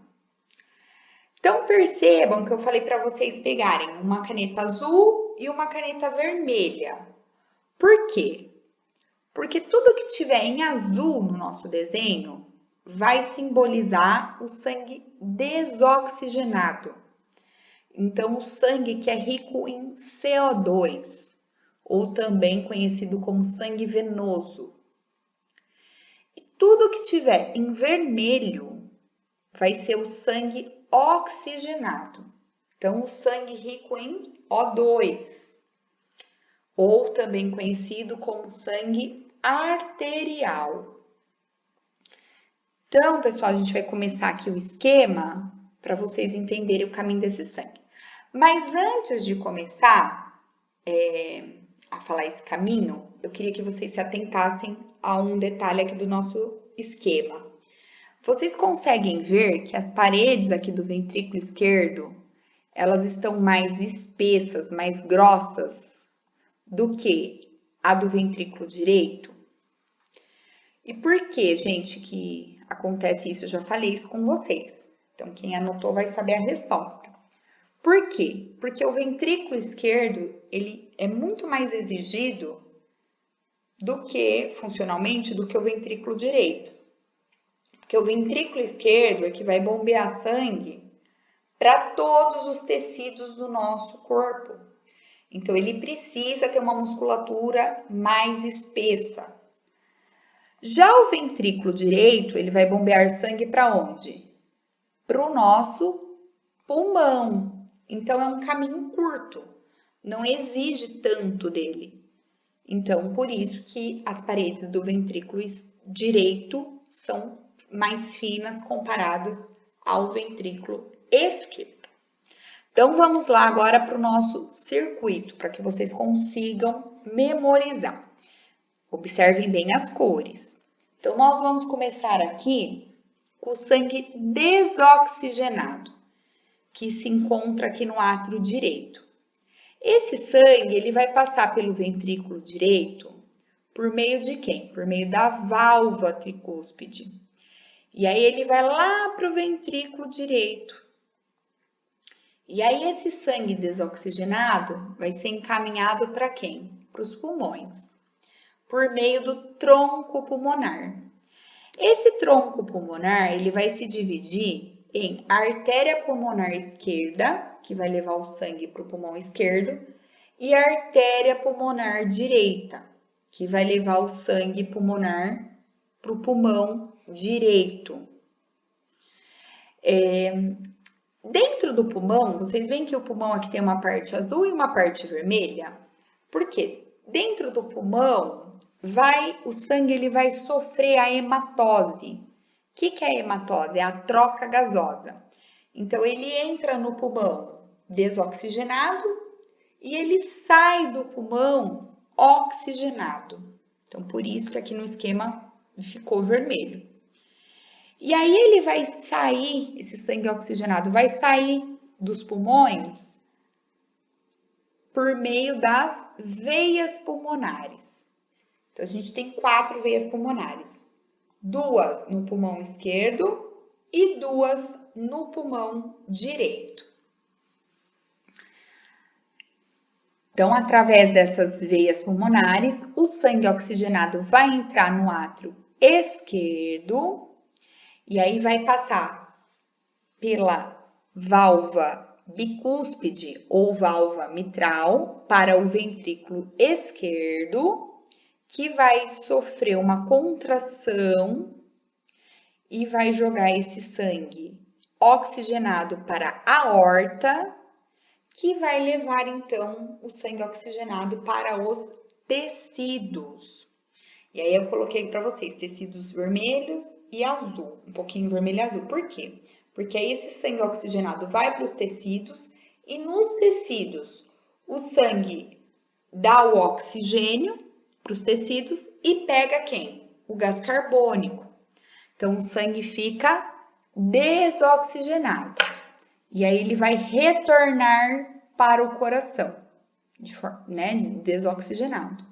Então, percebam que eu falei para vocês pegarem uma caneta azul e uma caneta vermelha. Por quê? Porque tudo que tiver em azul no nosso desenho vai simbolizar o sangue desoxigenado. Então, o sangue que é rico em CO2, ou também conhecido como sangue venoso. E tudo que tiver em vermelho vai ser o sangue oxigenado. Então, o sangue rico em O2, ou também conhecido como sangue arterial. Então, pessoal, a gente vai começar aqui o esquema para vocês entenderem o caminho desse sangue. Mas antes de começar a falar esse caminho, eu queria que vocês se atentassem a um detalhe aqui do nosso esquema. Vocês conseguem ver que as paredes aqui do ventrículo esquerdo, elas estão mais espessas, mais grossas do que a do ventrículo direito? E por que, gente, que acontece isso? Eu já falei isso com vocês. Então, quem anotou vai saber a resposta. Por quê? Porque o ventrículo esquerdo, ele é muito mais exigido do que, funcionalmente, do que o ventrículo direito. Porque o ventrículo esquerdo é que vai bombear sangue para todos os tecidos do nosso corpo. Então, ele precisa ter uma musculatura mais espessa. Já o ventrículo direito, ele vai bombear sangue para onde? Para o nosso pulmão. Então, é um caminho curto, não exige tanto dele. Então, por isso que as paredes do ventrículo direito são mais finas comparadas ao ventrículo esquerdo. Então, vamos lá agora para o nosso circuito, para que vocês consigam memorizar. Observem bem as cores. Então, nós vamos começar aqui com o sangue desoxigenado, que se encontra aqui no átrio direito. Esse sangue, ele vai passar pelo ventrículo direito por meio de quem? Por meio da válvula tricúspide. E aí, ele vai lá para o ventrículo direito. E aí, esse sangue desoxigenado vai ser encaminhado para quem? Para os pulmões, por meio do tronco pulmonar. Esse tronco pulmonar, ele vai se dividir em artéria pulmonar esquerda, que vai levar o sangue para o pulmão esquerdo, e artéria pulmonar direita, que vai levar o sangue pulmonar para o pulmão direito. Dentro do pulmão, vocês veem que o pulmão aqui tem uma parte azul e uma parte vermelha? Por quê? Dentro do pulmão, o sangue ele vai sofrer a hematose. O que é a hematose? É a troca gasosa. Então, ele entra no pulmão desoxigenado e ele sai do pulmão oxigenado. Então, por isso que aqui no esquema ficou vermelho. E aí ele vai sair, esse sangue oxigenado vai sair dos pulmões por meio das veias pulmonares. Então, a gente tem 4 veias pulmonares. 2 no pulmão esquerdo e 2 no pulmão direito. Então, através dessas veias pulmonares, o sangue oxigenado vai entrar no átrio esquerdo e aí vai passar pela válvula bicúspide ou válvula mitral para o ventrículo esquerdo, que vai sofrer uma contração e vai jogar esse sangue oxigenado para a aorta, que vai levar então o sangue oxigenado para os tecidos. E aí eu coloquei para vocês tecidos vermelhos e azul, um pouquinho vermelho e azul. Por quê? Porque aí esse sangue oxigenado vai para os tecidos e nos tecidos o sangue dá o oxigênio para os tecidos e pega quem? O gás carbônico. Então o sangue fica desoxigenado. E aí ele vai retornar para o coração, desoxigenado.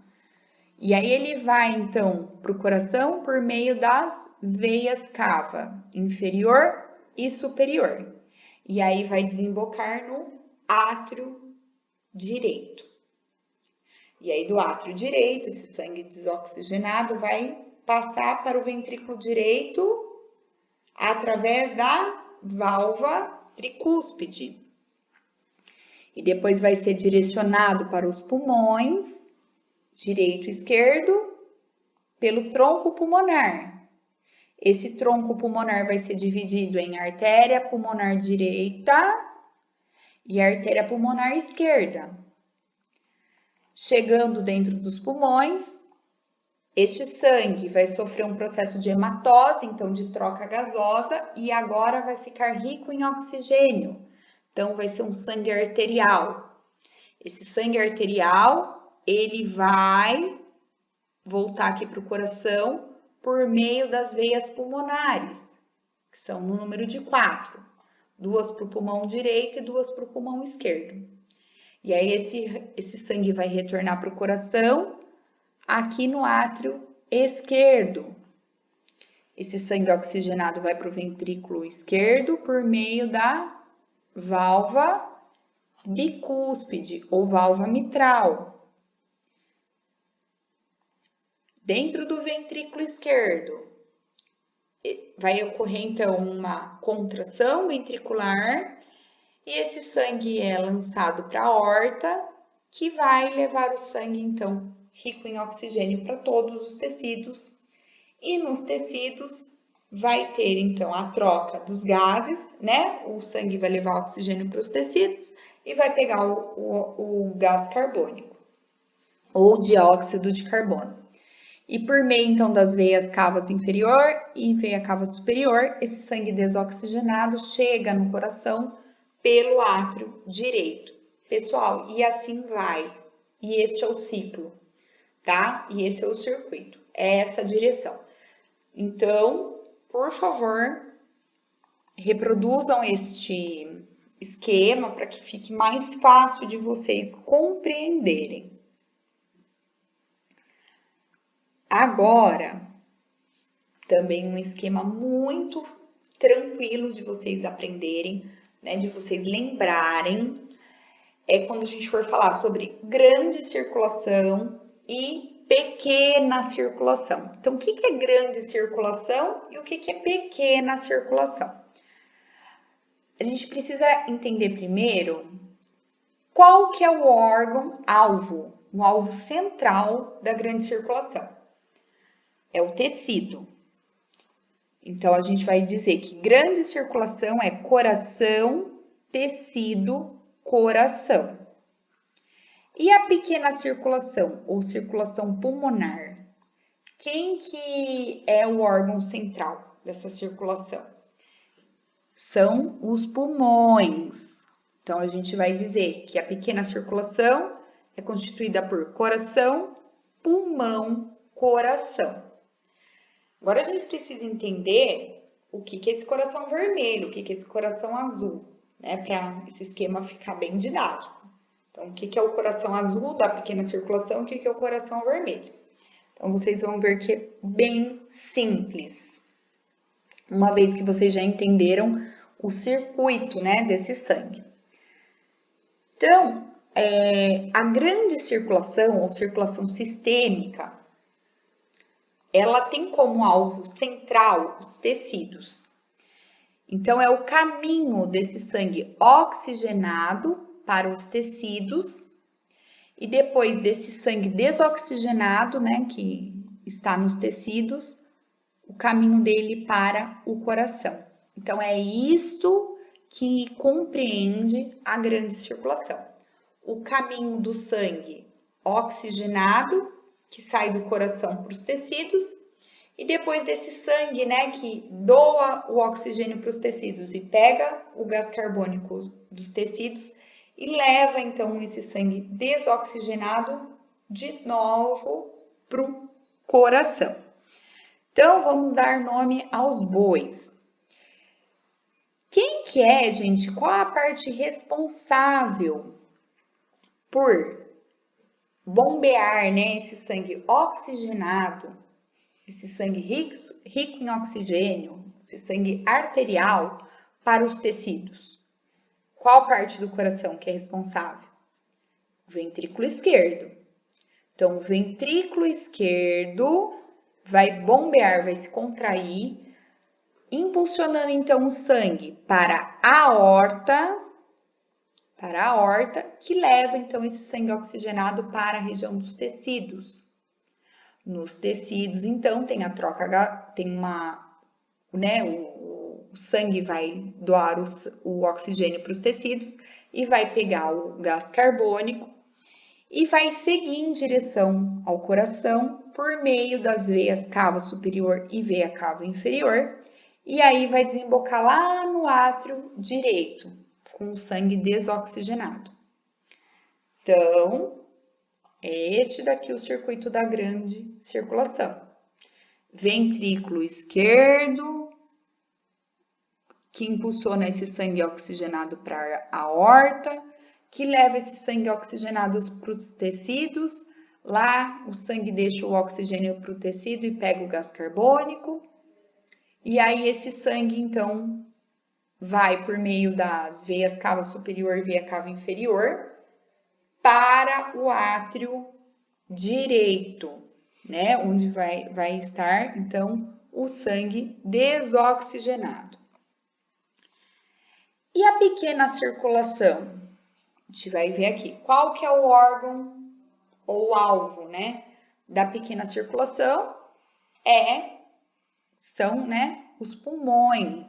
E aí ele vai então para o coração por meio das veias cava inferior e superior. E aí vai desembocar no átrio direito. E aí do átrio direito, esse sangue desoxigenado vai passar para o ventrículo direito através da válvula tricúspide. E depois vai ser direcionado para os pulmões, direito e esquerdo, pelo tronco pulmonar. Esse tronco pulmonar vai ser dividido em artéria pulmonar direita e artéria pulmonar esquerda. Chegando dentro dos pulmões, este sangue vai sofrer um processo de hematose, então de troca gasosa, e agora vai ficar rico em oxigênio. Então, vai ser um sangue arterial. Esse sangue arterial, ele vai voltar aqui para o coração por meio das veias pulmonares, que são no número de 4. 2 para o pulmão direito e 2 para o pulmão esquerdo. E aí, esse sangue vai retornar para o coração, aqui no átrio esquerdo. Esse sangue oxigenado vai para o ventrículo esquerdo por meio da válvula bicúspide ou válvula mitral. Dentro do ventrículo esquerdo, vai ocorrer então uma contração ventricular e esse sangue é lançado para a aorta, que vai levar o sangue então rico em oxigênio para todos os tecidos. E nos tecidos vai ter então a troca dos gases, né? O sangue vai levar oxigênio para os tecidos e vai pegar o gás carbônico ou dióxido de carbono. E por meio então das veias cavas inferior e veia cava superior, esse sangue desoxigenado chega no coração pelo átrio direito. Pessoal, e assim vai. E este é o ciclo, tá? E esse é o circuito, é essa direção. Então, por favor, reproduzam este esquema para que fique mais fácil de vocês compreenderem. Agora, também um esquema muito tranquilo de vocês aprenderem, né, de vocês lembrarem, é quando a gente for falar sobre grande circulação e pequena circulação. Então, o que é grande circulação e o que é pequena circulação? A gente precisa entender primeiro qual que é o órgão-alvo, o alvo central da grande circulação. É o tecido. Então, a gente vai dizer que grande circulação é coração, tecido, coração. E a pequena circulação, ou circulação pulmonar? Quem que é o órgão central dessa circulação? São os pulmões. Então, a gente vai dizer que a pequena circulação é constituída por coração, pulmão, coração. Agora, a gente precisa entender o que é esse coração vermelho, o que é esse coração azul, né? Para esse esquema ficar bem didático. Então, o que é o coração azul da pequena circulação e o que é o coração vermelho? Então, vocês vão ver que é bem simples, uma vez que vocês já entenderam o circuito, né, desse sangue. Então, a grande circulação, ou circulação sistêmica, ela tem como alvo central os tecidos. Então, é o caminho desse sangue oxigenado para os tecidos e depois desse sangue desoxigenado, né, que está nos tecidos, o caminho dele para o coração. Então, é isto que compreende a grande circulação. O caminho do sangue oxigenado, que sai do coração para os tecidos, e depois desse sangue, né, que doa o oxigênio para os tecidos e pega o gás carbônico dos tecidos e leva, então, esse sangue desoxigenado de novo para o coração. Então, vamos dar nome aos bois. Quem que é, gente? Qual a parte responsável por bombear, né, esse sangue oxigenado, esse sangue rico em oxigênio, esse sangue arterial para os tecidos? Qual parte do coração que é responsável? O ventrículo esquerdo. Então, o ventrículo esquerdo vai bombear, vai se contrair, impulsionando então o sangue para a aorta, que leva então esse sangue oxigenado para a região dos tecidos. Nos tecidos, então, tem a troca, né, o sangue vai doar o oxigênio para os tecidos e vai pegar o gás carbônico e vai seguir em direção ao coração por meio das veias cava superior e veia cava inferior, e aí vai desembocar lá no átrio direito, com o sangue desoxigenado. Então, é este daqui o circuito da grande circulação. Ventrículo esquerdo, que impulsiona esse sangue oxigenado para a aorta, que leva esse sangue oxigenado para os tecidos. Lá, o sangue deixa o oxigênio para o tecido e pega o gás carbônico. E aí, esse sangue, então, vai por meio das veias cava superior e veia cava inferior para o átrio direito, né? Onde vai estar, então, o sangue desoxigenado. E a pequena circulação? A gente vai ver aqui. Qual que é o órgão ou alvo, né, da pequena circulação? São, né, os pulmões.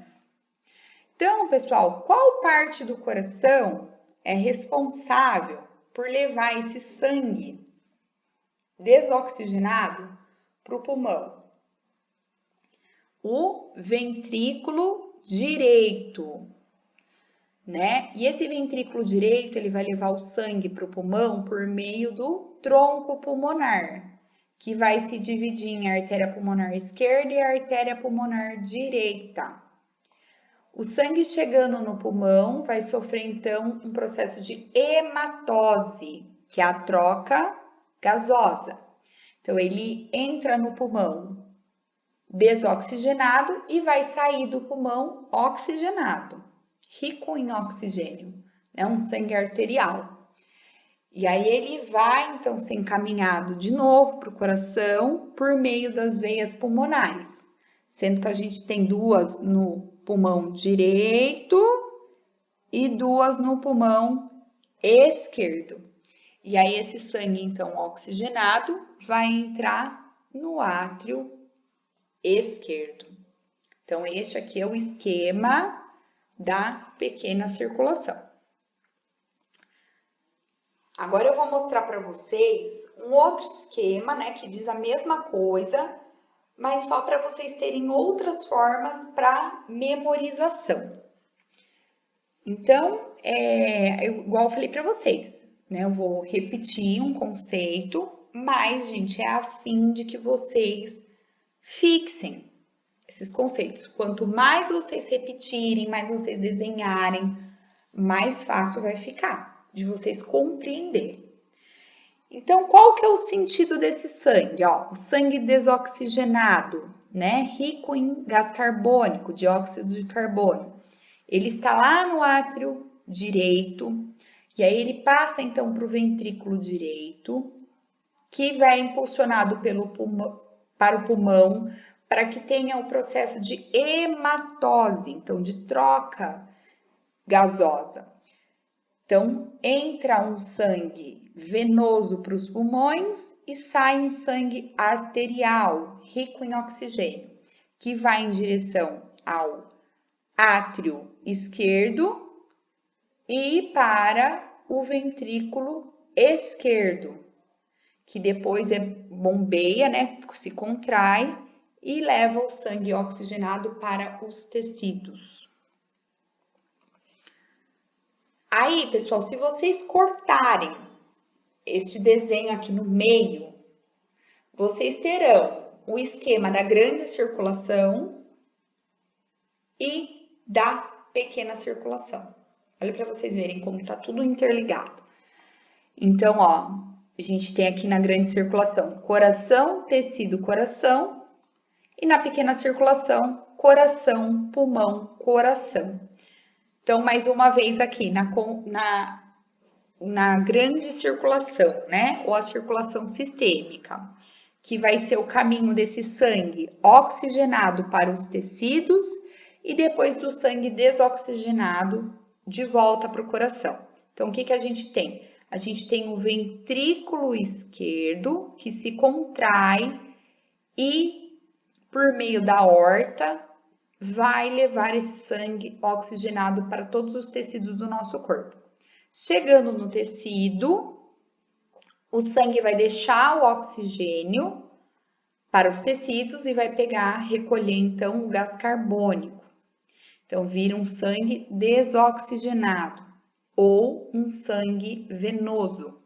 Então, pessoal, qual parte do coração é responsável por levar esse sangue desoxigenado para o pulmão? O ventrículo direito, né? E esse ventrículo direito, ele vai levar o sangue para o pulmão por meio do tronco pulmonar, que vai se dividir em artéria pulmonar esquerda e artéria pulmonar direita. O sangue chegando no pulmão vai sofrer, então, um processo de hematose, que é a troca gasosa. Então, ele entra no pulmão desoxigenado e vai sair do pulmão oxigenado, rico em oxigênio, né? Um sangue arterial. E aí ele vai, então, ser encaminhado de novo para o coração por meio das veias pulmonares, sendo que a gente tem duas no pulmão direito e duas no pulmão esquerdo. E aí esse sangue, então, oxigenado vai entrar no átrio esquerdo. Então, este aqui é o esquema da pequena circulação. Agora eu vou mostrar para vocês um outro esquema, né, que diz a mesma coisa, mas só para vocês terem outras formas para memorização. Então, igual eu falei para vocês, né, eu vou repetir um conceito, mas, gente, é a fim de que vocês fixem esses conceitos. Quanto mais vocês repetirem, mais vocês desenharem, mais fácil vai ficar de vocês compreenderem. Então, qual que é o sentido desse sangue? Ó, o sangue desoxigenado, né? Rico em gás carbônico, dióxido de carbono. Ele está lá no átrio direito, e aí ele passa então para o ventrículo direito, que vai impulsionado para o pulmão, para que tenha o processo de hematose, então de troca gasosa. Então, entra um sangue venoso para os pulmões e sai um sangue arterial, rico em oxigênio, que vai em direção ao átrio esquerdo e para o ventrículo esquerdo, que depois bombeia, né, se contrai e leva o sangue oxigenado para os tecidos. Aí, pessoal, se vocês cortarem este desenho aqui no meio, vocês terão o esquema da grande circulação e da pequena circulação. Olha para vocês verem como está tudo interligado. Então, ó, a gente tem aqui na grande circulação coração, tecido, coração. E na pequena circulação, coração, pulmão, coração. Então, mais uma vez aqui, na grande circulação, né? Ou a circulação sistêmica, que vai ser o caminho desse sangue oxigenado para os tecidos e depois do sangue desoxigenado de volta para o coração. Então, o que a gente tem? A gente tem o ventrículo esquerdo que se contrai e, por meio da aorta, vai levar esse sangue oxigenado para todos os tecidos do nosso corpo. Chegando no tecido, o sangue vai deixar o oxigênio para os tecidos e vai recolher então o gás carbônico. Então, vira um sangue desoxigenado ou um sangue venoso.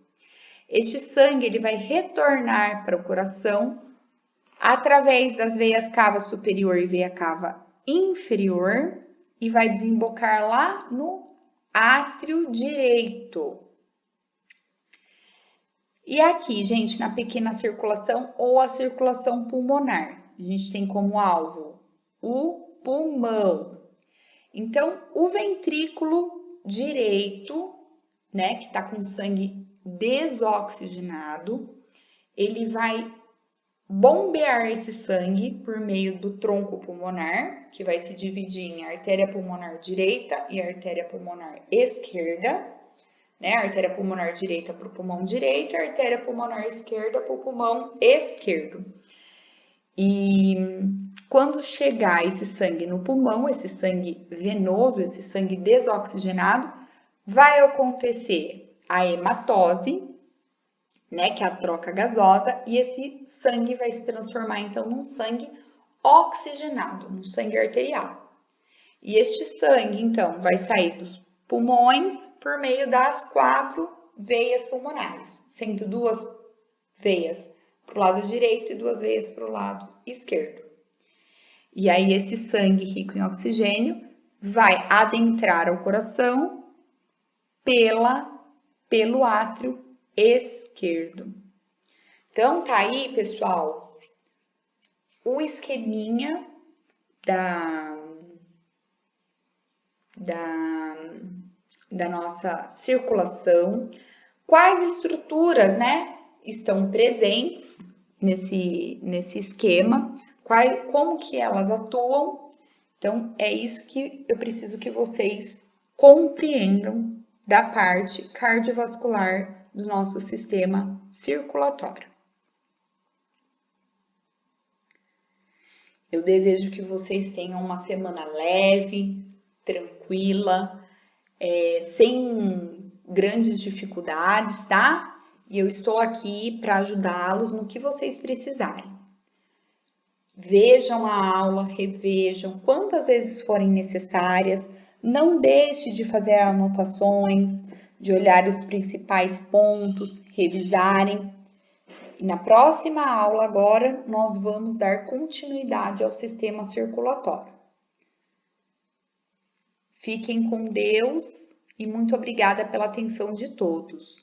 Este sangue ele vai retornar para o coração através das veias cava superior e veia cava inferior e vai desembocar lá no átrio direito. E aqui, gente, na pequena circulação ou a circulação pulmonar, a gente tem como alvo o pulmão. Então, o ventrículo direito, né, que tá com sangue desoxigenado, ele vai bombear esse sangue por meio do tronco pulmonar, que vai se dividir em artéria pulmonar direita e artéria pulmonar esquerda, né? A artéria pulmonar direita para o pulmão direito, a artéria pulmonar esquerda para o pulmão esquerdo. E quando chegar esse sangue no pulmão, esse sangue venoso, esse sangue desoxigenado, vai acontecer a hematose, né, que é a troca gasosa, e esse sangue vai se transformar então num sangue oxigenado, num sangue arterial. E este sangue então vai sair dos pulmões por meio das 4 veias pulmonares, sendo 2 veias para o lado direito e 2 veias para o lado esquerdo. E aí esse sangue rico em oxigênio vai adentrar ao coração pelo átrio esquerdo. Então, tá aí, pessoal, o esqueminha da nossa circulação, quais estruturas, né, estão presentes nesse esquema, como que elas atuam. Então, é isso que eu preciso que vocês compreendam da parte cardiovascular do nosso sistema circulatório. Eu desejo que vocês tenham uma semana leve, tranquila, sem grandes dificuldades, tá? E eu estou aqui para ajudá-los no que vocês precisarem. Vejam a aula, revejam quantas vezes forem necessárias. Não deixe de fazer anotações, de olhar os principais pontos, revisarem. E na próxima aula agora, nós vamos dar continuidade ao sistema circulatório. Fiquem com Deus e muito obrigada pela atenção de todos.